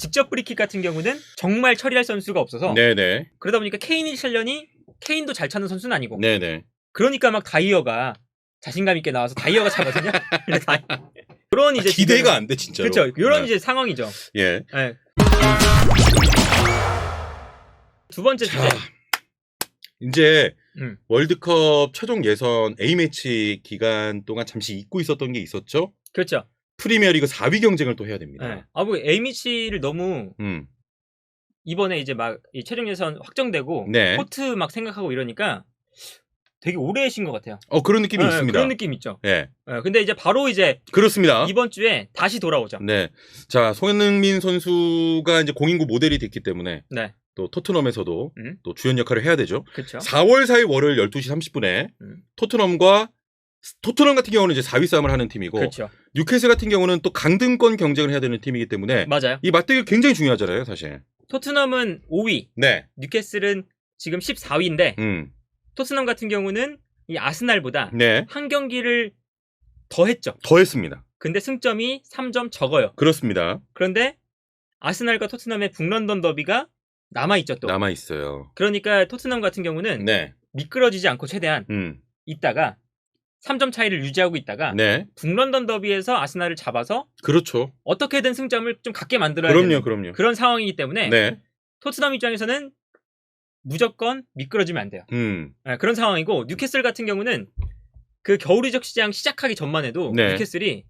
직접 프리킥 같은 경우는 정말 처리할 선수가 없어서 네네. 그러다 보니까 케인이 찰련이 케인도 잘 차는 선수는 아니고 네네. 그러니까 막 다이어가 자신감 있게 나와서 다이어가 차거든요. 근데 그런 이제 기대가 안 돼 진짜로. 그렇죠. 이런 네. 이제 상황이죠. 예. 네. 두 번째 주제. 이제 월드컵 최종 예선 A매치 기간 동안 잠시 잊고 있었던 게 있었죠. 그렇죠. 프리미어리그 4위 경쟁을 또 해야 됩니다. 네. 아, 뭐 A매치를 너무 이번에 이제 막 이 최종 예선 확정되고 네. 포트 막 생각하고 이러니까 되게 오래 쉰 것 같아요. 그런 느낌이 네, 있습니다. 그런 느낌 있죠. 예. 네, 근데 이제 바로 이제 그렇습니다. 이번 주에 다시 돌아오죠. 네. 자, 손흥민 선수가 이제 공인구 모델이 됐기 때문에 네. 또 토트넘에서도 또 주연 역할을 해야 되죠. 그렇죠. 4월 4일 월요일 12시 30분에 토트넘 같은 경우는 이제 4위 싸움을 하는 팀이고 그렇죠. 뉴캐슬 같은 경우는 또 강등권 경쟁을 해야 되는 팀이기 때문에 맞아요. 이 맞대결 굉장히 중요하잖아요, 사실. 토트넘은 5위, 네. 뉴캐슬은 지금 14위인데 토트넘 같은 경우는 이 아스날보다 네. 한 경기를 더 했죠. 더 했습니다. 근데 승점이 3점 적어요. 그렇습니다. 그런데 아스날과 토트넘의 북런던 더비가 남아있죠, 또. 남아있어요. 그러니까 토트넘 같은 경우는 네. 미끄러지지 않고 최대한 있다가 3점 차이를 유지하고 있다가 네. 북런던 더비에서 아스날을 잡아서 그렇죠. 어떻게든 승점을 좀 갖게 만들어야 되는 그럼요. 그런 상황이기 때문에 네. 토트넘 입장에서는 무조건 미끄러지면 안 돼요. 네, 그런 상황이고 뉴캐슬 같은 경우는 그 겨울 이적 시장 시작하기 전만 해도 네. 뉴캐슬이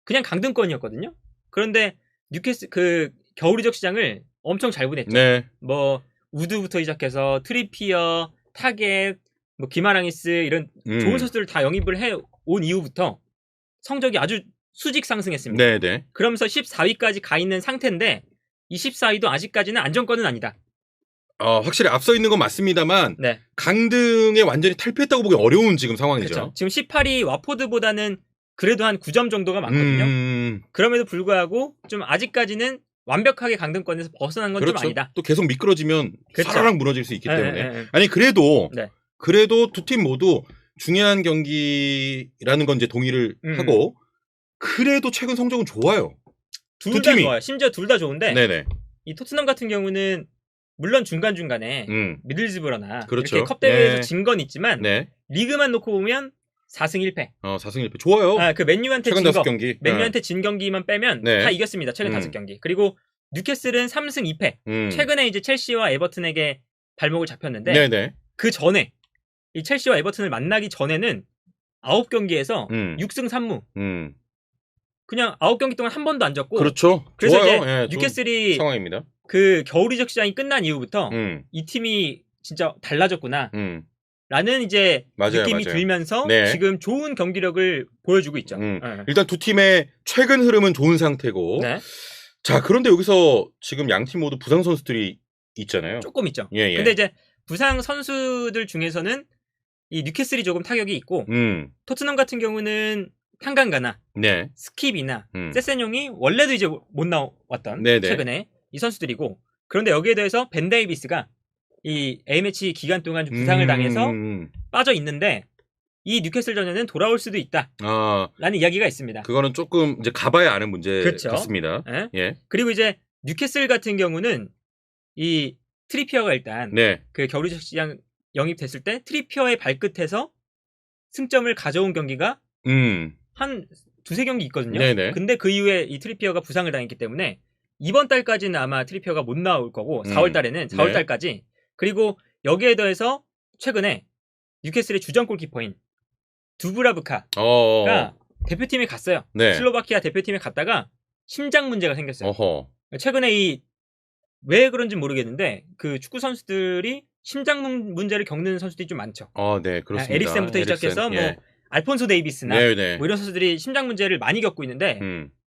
그냥 강등권이었거든요. 그런데 뉴캐슬 그 겨울 이적 시장을 엄청 잘 보냈죠. 네. 뭐 우드부터 시작해서 트리피어, 타겟, 뭐 기마랑이스 이런 좋은 선수들을 다 영입을 해 온 이후부터 성적이 아주 수직 상승했습니다. 네네. 그러면서 14위까지 가 있는 상태인데 이 14위도 아직까지는 안정권은 아니다. 확실히 앞서 있는 건 맞습니다만 네. 강등에 완전히 탈피했다고 보기 어려운 지금 상황이죠. 그렇죠. 지금 18위 와포드보다는 그래도 한 9점 정도가 많거든요. 그럼에도 불구하고 좀 아직까지는 완벽하게 강등권에서 벗어난 건 좀 그렇죠. 아니다. 또 계속 미끄러지면 그렇죠. 사라락 무너질 수 있기 때문에. 네. 아니 그래도 네. 두 팀 모두 중요한 경기라는 건 이제 동의를 하고 그래도 최근 성적은 좋아요. 둘 다 좋아요. 심지어 둘 다 좋은데 네네. 이 토트넘 같은 경우는 물론 중간중간에 미들즈브러나 그렇죠. 이렇게 컵 대회에서 네. 진 건 있지만 네. 리그만 놓고 보면 4승 1패. 4승 1패 좋아요. 그 맨유한테 최근 진 5경기. 맨유한테 진 경기만 빼면 네. 다 이겼습니다. 최근 5경기. 그리고 뉴캐슬은 3승 2패. 최근에 이제 첼시와 에버튼에게 발목을 잡혔는데 네네. 그 전에 이 첼시와 에버튼을 만나기 전에는 9경기에서 6승 3무. 그냥 9경기 동안 한 번도 안 졌고. 그렇죠. 그래서 좋아요. 이제 예, 뉴캐슬이 상황입니다. 그 겨울 이적 시장이 끝난 이후부터 이 팀이 진짜 달라졌구나. 라는 느낌이 느낌이 들면서 네. 지금 좋은 경기력을 보여주고 있죠. 일단 두 팀의 최근 흐름은 좋은 상태고. 네. 자, 그런데 여기서 지금 양 팀 모두 부상 선수들이 있잖아요. 조금 있죠. 예. 근데 이제 부상 선수들 중에서는 이 뉴캐슬이 조금 타격이 있고 토트넘 같은 경우는 탄강가나 네. 스킵이나 세센용이 원래도 이제 못 나왔던 네네. 최근에 이 선수들이고 그런데 여기에 대해서 벤 데이비스가 이 A매치 기간 동안 좀 부상을 당해서 빠져 있는데 이 뉴캐슬 전에는 돌아올 수도 있다. 라는 이야기가 있습니다. 그거는 조금 이제 가봐야 아는 문제 그렇죠. 같습니다. 네? 예. 그리고 이제 뉴캐슬 같은 경우는 이 트리피어가 일단 네. 그 겨울 이적 시장 영입됐을 때 트리피어의 발끝에서 승점을 가져온 경기가 한 두세 경기 있거든요. 네네. 근데 그 이후에 이 트리피어가 부상을 당했기 때문에 이번 달까지는 아마 트리피어가 못 나올 거고 4월 달에는 4월 달까지 그리고 여기에 더해서 최근에 뉴캐슬의 주전 골키퍼인 두브라브카가 대표팀에 갔어요. 네. 슬로바키아 대표팀에 갔다가 심장 문제가 생겼어요. 어허. 최근에 왜 그런지 모르겠는데 그 축구 선수들이 심장 문제를 겪는 선수들이 좀 많죠. 네, 그렇습니다. 에릭센부터 시작해서 뭐 알폰소 데이비스나 네네. 뭐 이런 선수들이 심장 문제를 많이 겪고 있는데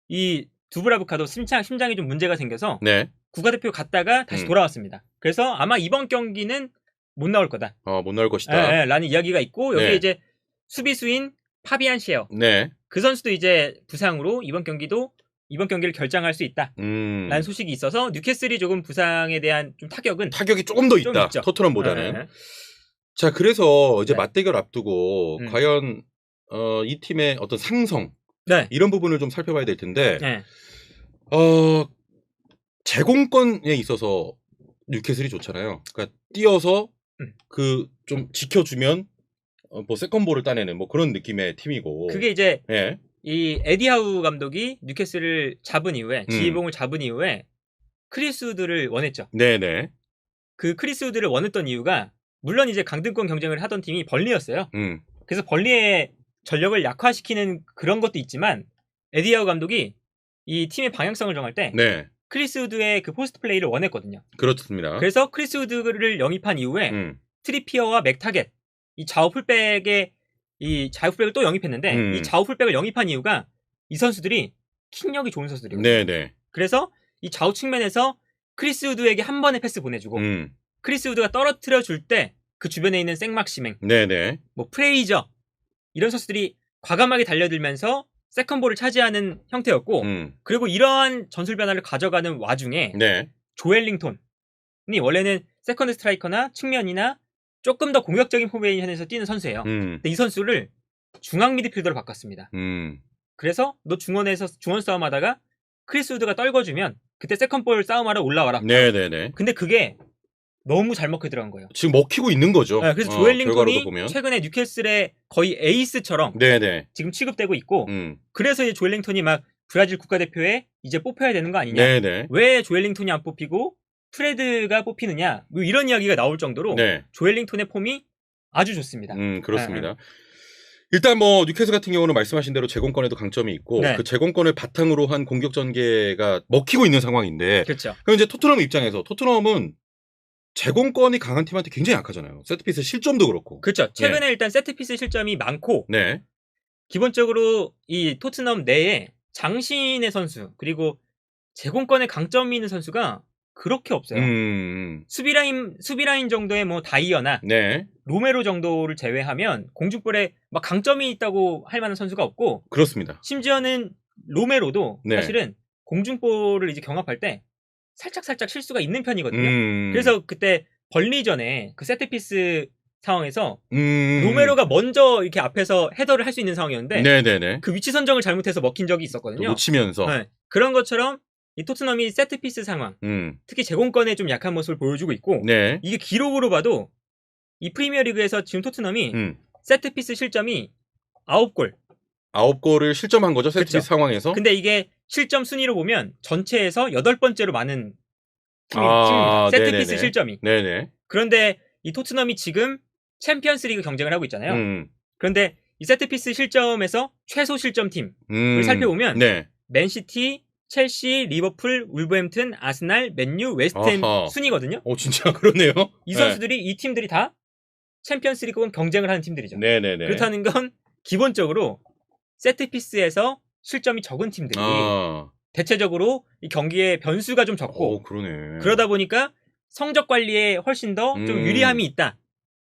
이 두브라브카도 심장이 좀 문제가 생겨서 네. 국가대표 갔다가 다시 돌아왔습니다. 그래서 아마 이번 경기는 못 나올 거다. 못 나올 것이다. 라는 이야기가 있고 여기에 네. 이제 수비수인 파비안 셰어. 네. 그 선수도 이제 부상으로 이번 경기를 결장할 수 있다. 라는 소식이 있어서 뉴캐슬이 조금 부상에 대한 좀 타격이 조금 더 있다. 있죠. 토트넘보다는. 자, 그래서 이제 네. 맞대결 앞두고 과연 이 팀의 어떤 상성 네. 이런 부분을 좀 살펴봐야 될 텐데 네. 제공권에 있어서 뉴캐슬이 좋잖아요. 그러니까 뛰어서 그 좀 지켜주면 뭐 세컨볼을 따내는 뭐 그런 느낌의 팀이고. 그게 이제 예. 이 에디 하우 감독이 뉴캐슬을 잡은 이후에 지휘봉을 잡은 이후에 크리스 우드를 원했죠. 네네. 그 크리스 우드를 원했던 이유가 물론 이제 강등권 경쟁을 하던 팀이 벌리였어요. 그래서 벌리의 전력을 약화시키는 그런 것도 있지만 에디 하우 감독이 이 팀의 방향성을 정할 때 네. 크리스 우드의 그 포스트 플레이를 원했거든요. 그렇습니다. 그래서 크리스 우드를 영입한 이후에 트리피어와 맥타겟 이 좌우 풀백의 이 좌우 풀백을 또 영입했는데 이 좌우 풀백을 영입한 이유가 이 선수들이 킥력이 좋은 선수들이에요. 네네. 그래서 이 좌우 측면에서 크리스 우드에게 한 번의 패스 보내주고 크리스 우드가 떨어뜨려 줄 때 그 주변에 있는 생막시맹, 네네. 뭐 프레이저 이런 선수들이 과감하게 달려들면서 세컨볼을 차지하는 형태였고 그리고 이러한 전술 변화를 가져가는 와중에 네. 조엘링톤이 원래는 세컨드 스트라이커나 측면이나 조금 더 공격적인 포메이션에서 뛰는 선수예요. 근데 이 선수를 중앙 미드필더로 바꿨습니다. 그래서 너 중원에서 중원 싸움하다가 크리스 우드가 떨궈주면 그때 세컨볼 싸움하러 올라와라. 네네네. 근데 그게 너무 잘 먹혀 들어간 거예요. 지금 먹히고 있는 거죠. 네, 그래서 조엘링톤이 최근에 뉴캐슬의 거의 에이스처럼 네네. 지금 취급되고 있고 그래서 이제 조엘링톤이 막 브라질 국가대표에 이제 뽑혀야 되는 거 아니냐. 네네. 왜 조엘링톤이 안 뽑히고 프레드가 뽑히느냐. 뭐 이런 이야기가 나올 정도로 네. 조엘링톤의 폼이 아주 좋습니다. 그렇습니다. 일단 뭐 뉴캐슬 같은 경우는 말씀하신 대로 제공권에도 강점이 있고 네. 그 제공권을 바탕으로 한 공격 전개가 먹히고 있는 상황인데 그렇죠. 그럼 이제 토트넘 입장에서 토트넘은 제공권이 강한 팀한테 굉장히 약하잖아요. 세트피스 실점도 그렇고. 그렇죠. 최근에 일단 세트피스 실점이 많고 네. 기본적으로 이 토트넘 내에 장신의 선수 그리고 제공권에 강점이 있는 선수가 그렇게 없어요. 수비라인 정도의 뭐 다이어나 네. 로메로 정도를 제외하면 공중볼에 막 강점이 있다고 할 만한 선수가 없고 그렇습니다. 심지어는 로메로도 네. 사실은 공중볼을 이제 경합할 때 살짝 실수가 있는 편이거든요. 그래서 그때 벌리전에 그 세트피스 상황에서 로메로가 먼저 이렇게 앞에서 헤더를 할 수 있는 상황이었는데 네네네. 그 위치 선정을 잘못해서 먹힌 적이 있었거든요. 놓치면서. 네. 그런 것처럼 이 토트넘이 세트피스 상황 특히 제공권에 좀 약한 모습을 보여주고 있고 네. 이게 기록으로 봐도 이 프리미어리그에서 지금 토트넘이 세트피스 실점이 9골 9골을 실점한 거죠. 세트피스 그쵸. 상황에서. 근데 이게 실점 순위로 보면 전체에서 8번째로 많은 팀입니다. 세트피스 네네네. 실점이. 네네. 그런데 이 토트넘이 지금 챔피언스 리그 경쟁을 하고 있잖아요. 그런데 이 세트피스 실점에서 최소 실점 팀을 살펴보면 네. 맨시티, 첼시, 리버풀, 울버햄튼, 아스날, 맨유, 웨스트햄 순이거든요. 진짜 그러네요. 이 선수들이 이 팀들이 다 챔피언스 리그권 경쟁을 하는 팀들이죠. 네네네. 그렇다는 건 기본적으로 세트피스에서 실점이 적은 팀들이 대체적으로 이 경기에 변수가 좀 적고 그러네. 그러다 보니까 성적 관리에 훨씬 더 좀 유리함이 있다.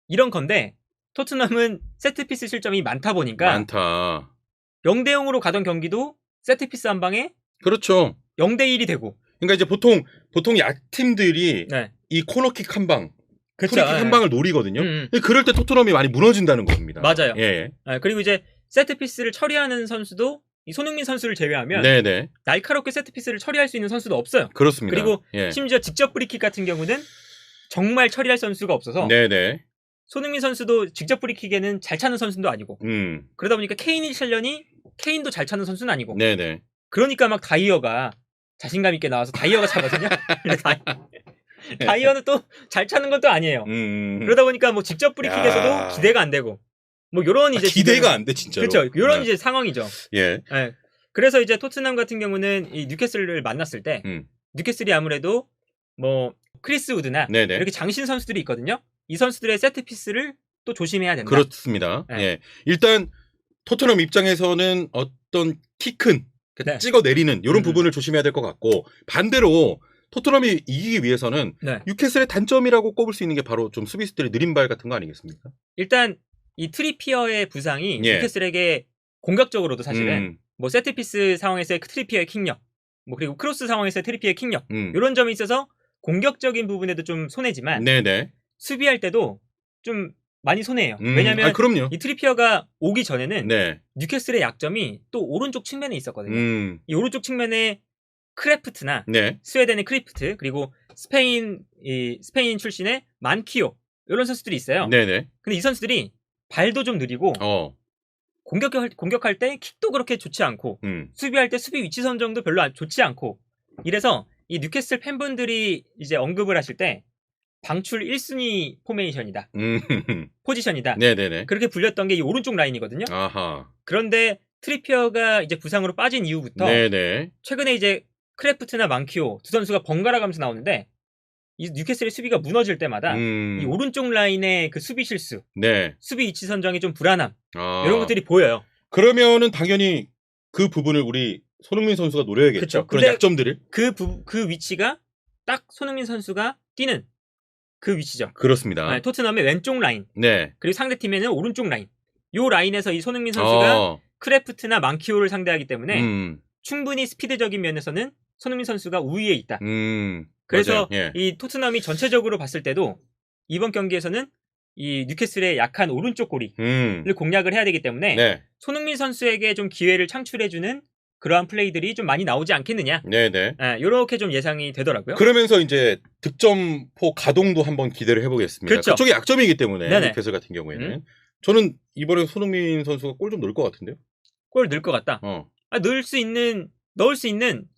이런 건데 토트넘은 세트피스 실점이 많다 보니까 0대0으로 가던 경기도 세트피스 한 방에 그렇죠. 0대1이 되고 그러니까 이제 보통 약팀들이 네. 이 코너킥 한 방, 그쵸, 프리킥 한 방을 노리거든요. 근데 그럴 때 토트넘이 많이 무너진다는 겁니다. 맞아요. 예. 그리고 이제 세트피스를 처리하는 선수도 이 손흥민 선수를 제외하면 네네. 날카롭게 세트피스를 처리할 수 있는 선수도 없어요. 그렇습니다. 그리고 예. 심지어 직접 프리킥 같은 경우는 정말 처리할 선수가 없어서 네네. 손흥민 선수도 직접 프리킥에는 잘 차는 선수도 아니고 그러다 보니까 케인도 잘 차는 선수는 아니고 네네. 그러니까 막 다이어가 자신감 있게 나와서 다이어가 차거든요. 다이어는 또 잘 차는 것도 아니에요. 그러다 보니까 뭐 직접 프리킥에서도 기대가 안 되고 뭐 요런 이제 기대가 안 돼 진짜로. 그렇죠. 요런 이제 상황이죠. 예. 네. 그래서 이제 토트넘 같은 경우는 이 뉴캐슬을 만났을 때 뉴캐슬이 아무래도 뭐 크리스 우드나 네네. 이렇게 장신 선수들이 있거든요. 이 선수들의 세트피스를 또 조심해야 된다. 그렇습니다. 네. 예. 일단 토트넘 입장에서는 어떤 키 큰 네. 찍어 내리는 이런 부분을 조심해야 될 것 같고 반대로 토트넘이 이기기 위해서는 네. 뉴캐슬의 단점이라고 꼽을 수 있는 게 바로 좀 수비수들의 느린 발 같은 거 아니겠습니까? 일단 이 트리피어의 부상이 예. 뉴캐슬에게 공격적으로도 사실은 뭐 세트피스 상황에서의 트리피어의 킥력, 뭐 그리고 크로스 상황에서의 트리피어의 킥력 이런 점이 있어서 공격적인 부분에도 좀 손해지만 네네. 수비할 때도 좀 많이 손해예요. 왜냐하면 그럼요. 이 트리피어가 오기 전에는 네. 뉴캐슬의 약점이 또 오른쪽 측면에 있었거든요. 이 오른쪽 측면에 크래프트나 네. 스웨덴의 크리프트 그리고 스페인 출신의 만키오 이런 선수들이 있어요. 네네. 근데 이 선수들이 발도 좀 느리고 공격할 때 킥도 그렇게 좋지 않고 수비할 때 수비 위치 선정도 별로 좋지 않고 이래서 이 뉴캐슬 팬분들이 이제 언급을 하실 때 방출 1순위 포메이션이다. 포지션이다. 네네네. 그렇게 불렸던 게 이 오른쪽 라인이거든요. 아하. 그런데 트리피어가 이제 부상으로 빠진 이후부터 네네. 최근에 이제 크래프트나 만키오 두 선수가 번갈아 가면서 나오는데 이 뉴캐슬의 수비가 무너질 때마다 이 오른쪽 라인의 그 수비 실수, 네. 수비 위치 선정이 좀 불안함 이런 것들이 보여요. 그러면은 당연히 그 부분을 우리 손흥민 선수가 노려야겠죠. 그쵸. 그런 근데 약점들을. 그 위치가 딱 손흥민 선수가 뛰는 그 위치죠. 그렇습니다. 네, 토트넘의 왼쪽 라인. 네. 그리고 상대팀에는 오른쪽 라인. 요 라인에서 이 손흥민 선수가 크래프트나 만키오를 상대하기 때문에 충분히 스피드적인 면에서는 손흥민 선수가 우위에 있다. 그래서 예. 이 토트넘이 전체적으로 봤을 때도 이번 경기에서는 이 뉴캐슬의 약한 오른쪽 고리를 공략을 해야 되기 때문에 네. 손흥민 선수에게 좀 기회를 창출해주는 그러한 플레이들이 좀 많이 나오지 않겠느냐. 네네. 이렇게 좀 예상이 되더라고요. 그러면서 이제 득점포 가동도 한번 기대를 해보겠습니다. 그렇죠. 그쪽이 약점이기 때문에 네네. 뉴캐슬 같은 경우에는 저는 이번에 손흥민 선수가 골 좀 넣을 것 같은데요. 골 넣을 것 같다. 넣을 수 있는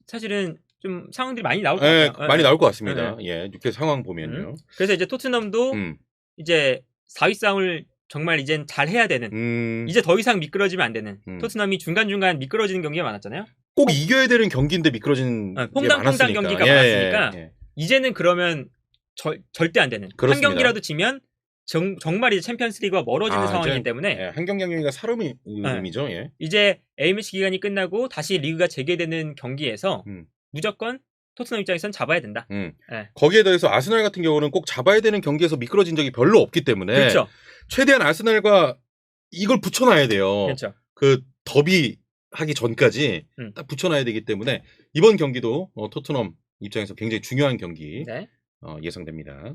사실은 좀 상황들이 많이 나올 것 같아요. 많이 나올 것 같습니다. 예, 뉴캐슬 상황 보면요. 그래서 이제 토트넘도 이제 4위 싸움을 정말 이젠 잘 해야 되는 이제 더 이상 미끄러지면 안 되는 토트넘이 중간중간 미끄러지는 경기가 많았잖아요. 꼭 이겨야 되는 경기인데 미끄러진 게 퐁당퐁당 많았으니까. 경기가 많았으니까 이제는 그러면 절대 안 되는 그렇습니다. 한 경기라도 지면 정말 이제 챔피언스리그와 멀어지는 상황이기 때문에 한 경기 한 경기가 살음이죠. 예. 이제 A매치 기간이 끝나고 다시 리그가 재개되는 경기에서 무조건 토트넘 입장에서는 잡아야 된다. 거기에 대해서 아스날 같은 경우는 꼭 잡아야 되는 경기에서 미끄러진 적이 별로 없기 때문에 그렇죠. 최대한 아스날과 이걸 붙여놔야 돼요. 그렇죠. 그 더비 하기 전까지 딱 붙여놔야 되기 때문에 이번 경기도 토트넘 입장에서 굉장히 중요한 경기 예상됩니다.